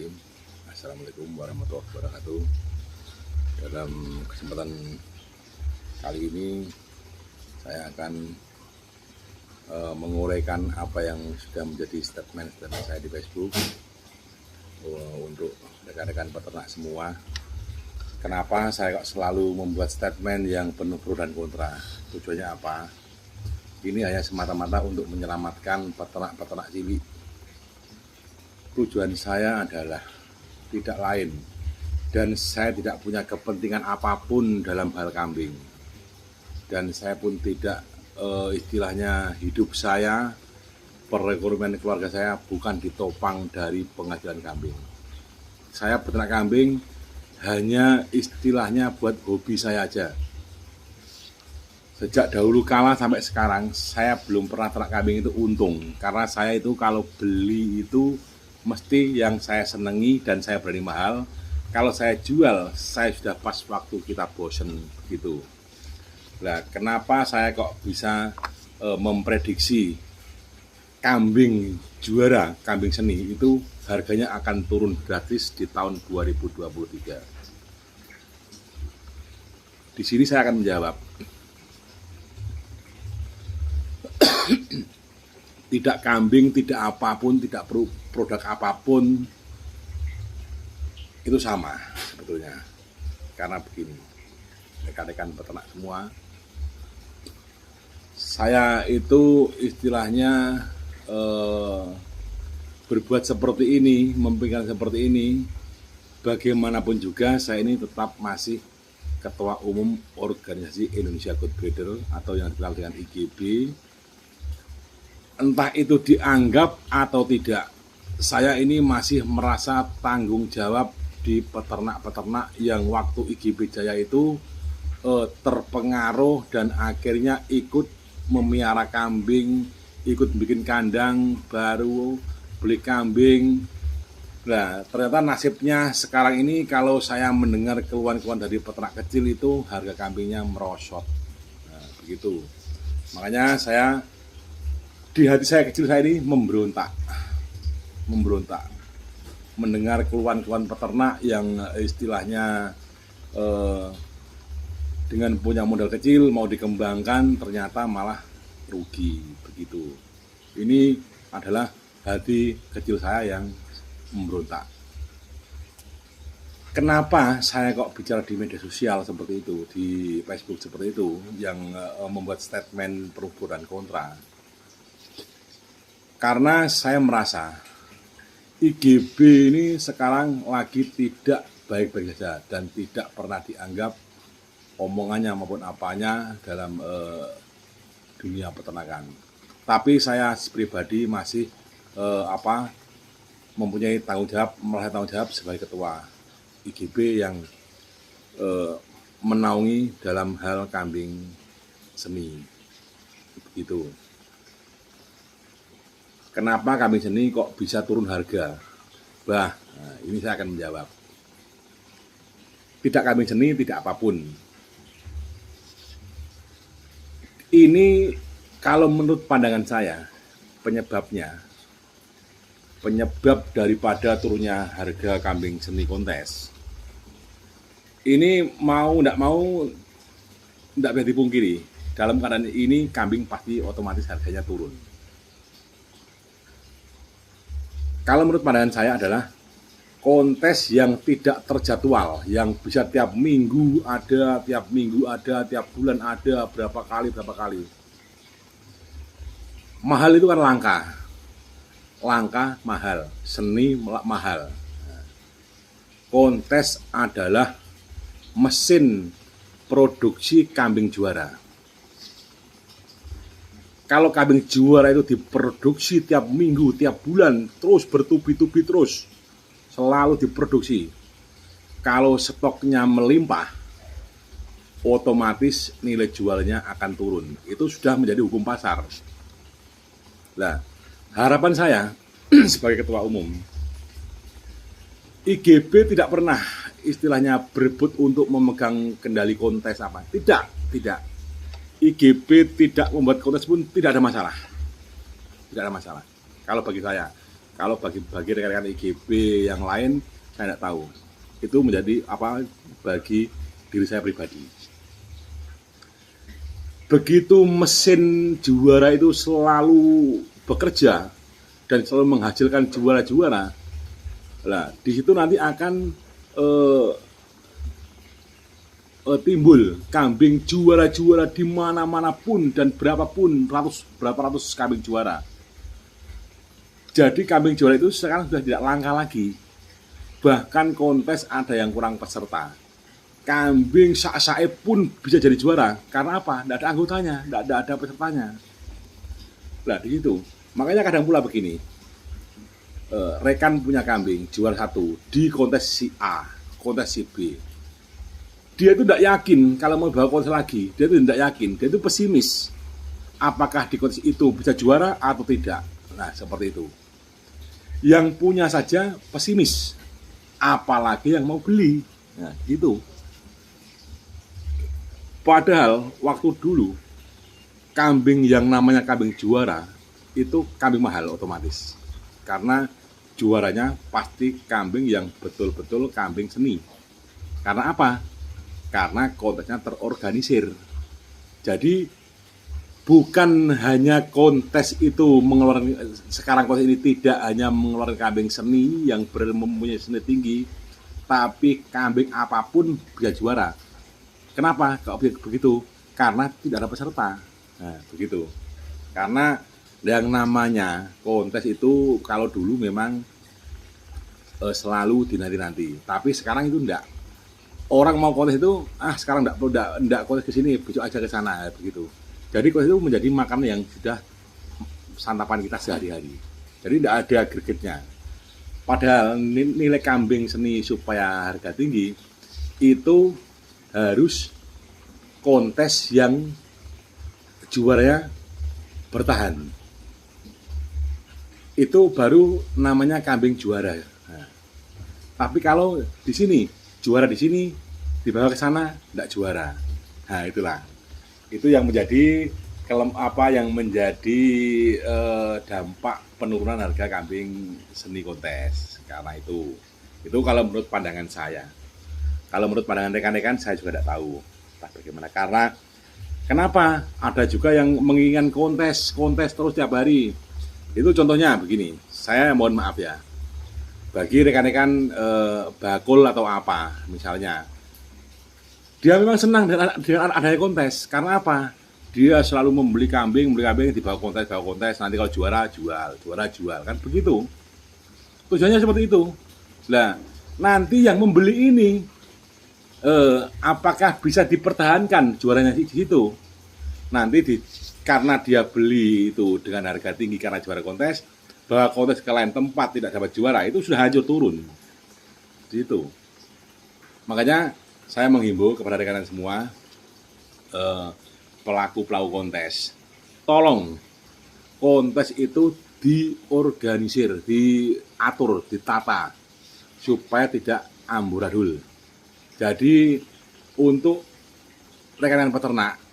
Bismillahirrahmanirrahim. Assalamualaikum warahmatullahi wabarakatuh. Dalam kesempatan kali ini saya akan menguraikan apa yang sudah menjadi statement saya di Facebook untuk rekan-rekan peternak semua. Kenapa saya kok selalu membuat statement yang penuh pro dan kontra? Tujuannya apa? Ini hanya semata-mata untuk menyelamatkan peternak-peternak cilik. Tujuan saya adalah tidak lain, dan saya tidak punya kepentingan apapun dalam hal kambing, dan saya pun tidak istilahnya hidup saya, perekonomian keluarga saya bukan ditopang dari penghasilan kambing. Saya peternak kambing hanya istilahnya buat hobi saya aja. Sejak dahulu kala sampai sekarang saya belum pernah ternak kambing itu untung, karena saya itu kalau beli itu mesti yang saya senangi dan saya berani mahal. Kalau saya jual, saya sudah pas waktu kita bosen begitu. Nah, kenapa saya kok bisa memprediksi kambing juara, kambing seni itu harganya akan turun gratis di tahun 2023? Di sini saya akan menjawab. Tidak kambing, tidak apapun, tidak produk apapun itu sama sebetulnya. Karena begini, rekan-rekan peternak semua, saya itu istilahnya berbuat seperti ini, memikirkan seperti ini, bagaimanapun juga saya ini tetap masih Ketua Umum Organisasi Indonesia Goat Breeder atau yang dikenal dengan IGB. Entah itu dianggap atau tidak, saya ini masih merasa tanggung jawab di peternak-peternak yang waktu IGB Jaya itu terpengaruh dan akhirnya ikut memelihara kambing, ikut bikin kandang baru, beli kambing. Nah, ternyata nasibnya sekarang ini kalau saya mendengar keluhan-keluhan dari peternak kecil itu harga kambingnya merosot. Nah, begitu. Makanya di hati saya kecil saya ini memberontak mendengar keluhan-keluhan peternak yang istilahnya dengan punya modal kecil mau dikembangkan ternyata malah rugi begitu. Ini adalah hati kecil saya yang memberontak. Kenapa saya kok bicara di media sosial seperti itu, di Facebook seperti itu, yang membuat statement pro dan kontra? Karena saya merasa IGB ini sekarang lagi tidak baik-baik saja dan tidak pernah dianggap omongannya maupun apanya dalam dunia peternakan. Tapi saya pribadi masih mempunyai merasa tanggung jawab sebagai ketua IGB yang menaungi dalam hal kambing seni. Begitu. Kenapa kambing seni kok bisa turun harga? Nah, ini saya akan menjawab. Tidak kambing seni, tidak apapun. Ini kalau menurut pandangan saya, penyebab daripada turunnya harga kambing seni kontes, ini tidak bisa dipungkiri. Dalam keadaan ini kambing pasti otomatis harganya turun. Kalau menurut pandangan saya adalah kontes yang tidak terjadwal, yang bisa tiap minggu ada, tiap bulan ada, berapa kali. Mahal itu kan langka mahal, seni mahal. Kontes adalah mesin produksi kambing juara. Kalau kambing juara itu diproduksi tiap minggu, tiap bulan, terus bertubi-tubi terus, selalu diproduksi. Kalau stoknya melimpah, otomatis nilai jualnya akan turun. Itu sudah menjadi hukum pasar. Nah, harapan saya sebagai ketua umum, IGB tidak pernah istilahnya berebut untuk memegang kendali kontes apa. Tidak. IGB tidak membuat kontes pun tidak ada masalah. Kalau bagi saya, Kalau bagi rekan-rekan IGB yang lain saya tidak tahu. Itu menjadi apa bagi diri saya pribadi. Begitu mesin juara itu selalu bekerja dan selalu menghasilkan juara-juara, nah di situ nanti akan timbul kambing juara-juara di mana-mana pun dan berapa ratus kambing juara. Jadi kambing juara itu sekarang sudah tidak langka lagi. Bahkan kontes ada yang kurang peserta. Kambing sak-sae pun bisa jadi juara. Karena apa? Tidak ada anggotanya, tidak ada pesertanya. Nah di situ. Makanya kadang pula begini. Rekan punya kambing juara 1 di kontes si A, kontes si B. Dia itu tidak yakin kalau mau bawa kontes lagi. Dia itu tidak yakin. Dia itu pesimis. Apakah di kontes itu bisa juara atau tidak? Nah seperti itu. Yang punya saja pesimis, apalagi yang mau beli. Nah, gitu. Padahal waktu dulu kambing yang namanya kambing juara itu kambing mahal otomatis. Karena juaranya pasti kambing yang betul-betul kambing seni. Karena apa? Karena kontesnya terorganisir. Jadi bukan hanya kontes itu mengeluarkan, sekarang kontes ini tidak hanya mengeluarkan kambing seni yang mempunyai seni tinggi, tapi kambing apapun bisa juara. Kenapa kalau begitu? Karena tidak ada peserta. Nah, begitu. Karena yang namanya kontes itu kalau dulu memang selalu dinanti-nanti, tapi sekarang itu enggak. Orang mau kontes itu, sekarang enggak kontes ke sini, besok aja ke sana, begitu. Jadi kontes itu menjadi makanan yang sudah santapan kita sehari-hari. Jadi tidak ada gregetnya. Padahal nilai kambing seni supaya harga tinggi itu harus kontes yang juaranya bertahan. Itu baru namanya kambing juara. Nah, tapi kalau di sini juara di sini dibawa ke sana tidak juara. Nah itulah. Itu yang menjadi dampak penurunan harga kambing seni kontes. Karena itu kalau menurut pandangan saya. Kalau menurut pandangan rekan-rekan saya juga tidak tahu bagaimana. Karena kenapa ada juga yang menginginkan kontes terus tiap hari. Itu contohnya begini. Saya mohon maaf ya. Bagi rekan-rekan bakul atau apa misalnya, dia memang senang dengan adanya kontes. Karena apa? Dia selalu membeli kambing dibawa kontes, nanti kalau juara jual, kan begitu. Tujuannya seperti itu. Nah, nanti yang membeli ini apakah bisa dipertahankan juaranya di situ? Nanti karena dia beli itu dengan harga tinggi karena juara kontes, bawa kontes ke lain tempat tidak dapat juara, itu sudah hancur turun. Gitu. Makanya saya menghimbau kepada rekan-rekan semua, pelaku kontes, tolong kontes itu diorganisir, diatur, ditata, supaya tidak amburadul. Jadi untuk rekan-rekan peternak,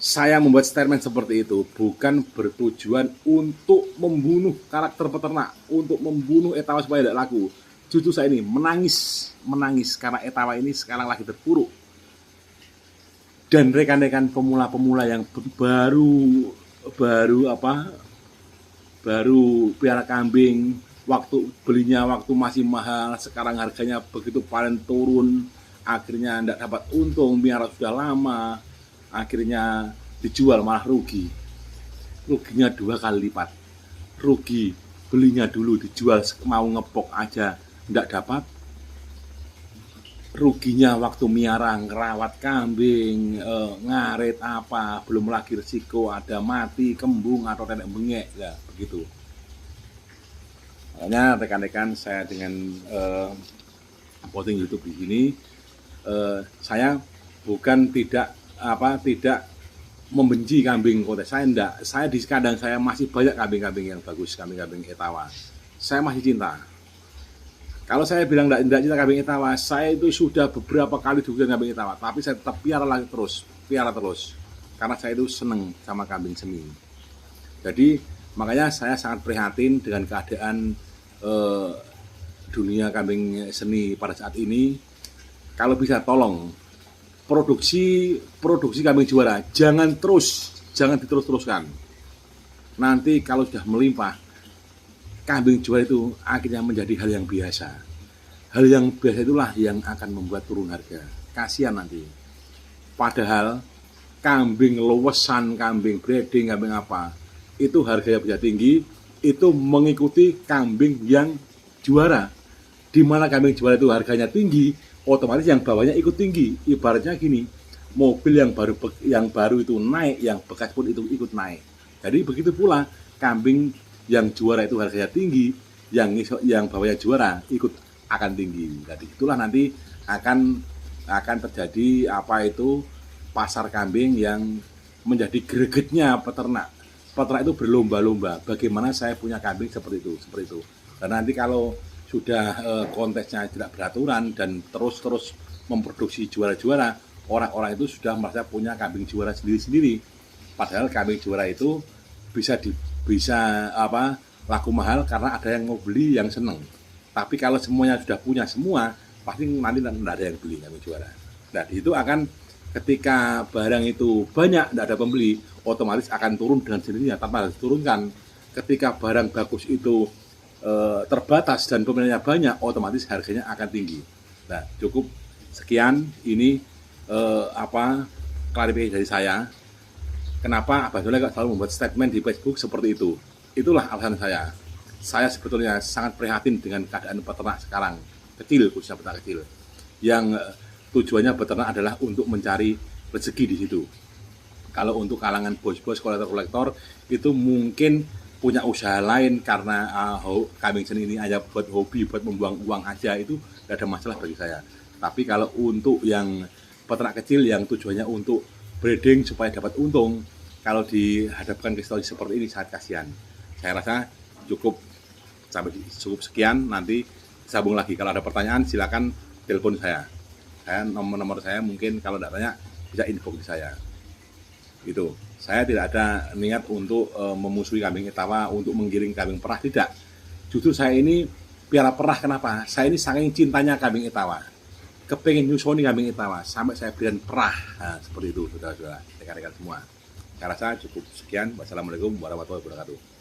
saya membuat statement seperti itu bukan bertujuan untuk membunuh karakter peternak, untuk membunuh etawa supaya tidak laku. Justru saya ini menangis karena etawa ini sekarang lagi terpuruk. Dan rekan-rekan pemula-pemula yang baru piara kambing, belinya waktu masih mahal, sekarang harganya begitu paling turun, akhirnya tidak dapat untung, piara sudah lama, akhirnya dijual malah rugi. Ruginya 2 kali lipat. Rugi belinya dulu, dijual mau ngepok aja tidak dapat. Ruginya waktu miara, ngerawat kambing, ngarit apa, belum lagi risiko ada mati, kembung atau tenek bengek, ya begitu. Makanya rekan-rekan saya dengan posting YouTube di sini, saya bukan tidak membenci kambing kontes. Saya enggak. Saya di kandang saya masih banyak kambing-kambing yang bagus, kambing-kambing etawa. Saya masih cinta. Kalau saya bilang enggak cinta kambing etawa, saya itu sudah beberapa kali juga kambing etawa, tapi saya tetap piara terus. Karena saya itu seneng sama kambing seni. Jadi Makanya saya sangat prihatin dengan keadaan eh, dunia kambing seni pada saat ini. Kalau bisa tolong produksi kambing juara jangan diterus-teruskan. Nanti kalau sudah melimpah, kambing juara itu akhirnya menjadi hal yang biasa. Hal yang biasa itulah yang akan membuat turun harga. Kasihan nanti. Padahal kambing luwesan, kambing breeding, kambing apa, itu harganya bisa tinggi, itu mengikuti kambing yang juara. Di mana kambing juara itu harganya tinggi, otomatis yang bawahnya ikut tinggi. Ibaratnya gini, mobil yang baru itu naik, yang bekas pun itu ikut naik. Jadi begitu pula kambing yang juara itu harganya tinggi, yang bawahnya juara ikut akan tinggi. Jadi itulah nanti akan terjadi pasar kambing yang menjadi gregetnya peternak. Peternak itu berlomba-lomba bagaimana saya punya kambing seperti itu. Dan nanti kalau sudah kontesnya tidak beraturan dan terus memproduksi juara-juara, orang-orang itu sudah merasa punya kambing juara sendiri-sendiri. Padahal kambing juara itu bisa laku mahal karena ada yang mau beli, yang seneng. Tapi kalau semuanya sudah punya semua, pasti nanti tidak ada yang beli kambing juara. Nah, itu akan ketika barang itu banyak, tidak ada pembeli, otomatis akan turun dengan sendirinya tanpa harus turunkan. Ketika barang bagus itu terbatas dan peminatnya banyak, otomatis harganya akan tinggi. Nah, cukup sekian ini klarifikasi dari saya. Kenapa Abah Soleh selalu membuat statement di Facebook seperti itu? Itulah alasan saya. Saya sebetulnya sangat prihatin dengan keadaan peternak sekarang, kecil, khususnya peternak kecil, yang tujuannya beternak adalah untuk mencari rezeki di situ. Kalau untuk kalangan bos-bos, kolektor-kolektor, itu mungkin punya usaha lain karena kambing seni ini aja buat hobi, buat membuang uang aja, itu tidak ada masalah bagi saya. Tapi kalau untuk yang peternak kecil yang tujuannya untuk breeding supaya dapat untung, kalau dihadapkan ke situasi seperti ini sangat kasihan. Saya rasa cukup sekian, nanti sambung lagi. Kalau ada pertanyaan silakan telepon saya. Nomor saya mungkin kalau tidak tanya bisa inbox di saya. Gitu. Saya tidak ada niat untuk memusuhi kambing etawa, untuk menggiring kambing perah, tidak. Justru saya ini piara perah, kenapa? Saya ini saking cintanya kambing etawa, kepengen nyusoni kambing etawa sampai saya berikan perah. Nah, seperti itu, saudara-saudara, rekan-rekan semua. Saya rasa cukup sekian. Wassalamualaikum warahmatullahi wabarakatuh.